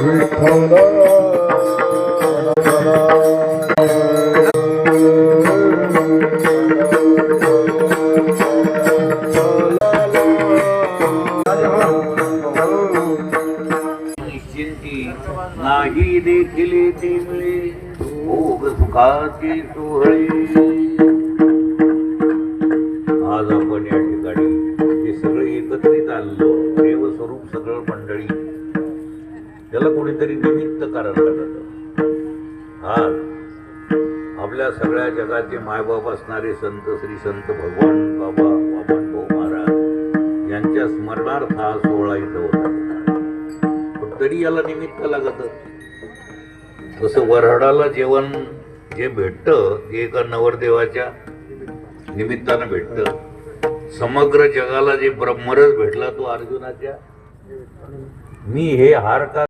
नाही देखील ती मिळे भोग सुखाची सोहळे. आज आपण या ठिकाणी हे सगळे एकत्रित आलो, देवस्वरूप सगळं मंडळी, त्याला कोणीतरी निमित्त करायला लागत. आज आपल्या सगळ्या जगाचे मायबाप असणारे संत श्री संत भगवान बाबा वामन भाऊ महाराज यांच्या स्मरणार्थ हा सोहळा इथं होता. तरी याला निमित्त लागत. तसं वऱ्हाडाला जेवण जे भेटतं ते एका नवरदेवाच्या निमित्तानं भेटतं. समग्र जगाला जे ब्रह्मरस भेटला तो अर्जुनाच्या. मी हे हार का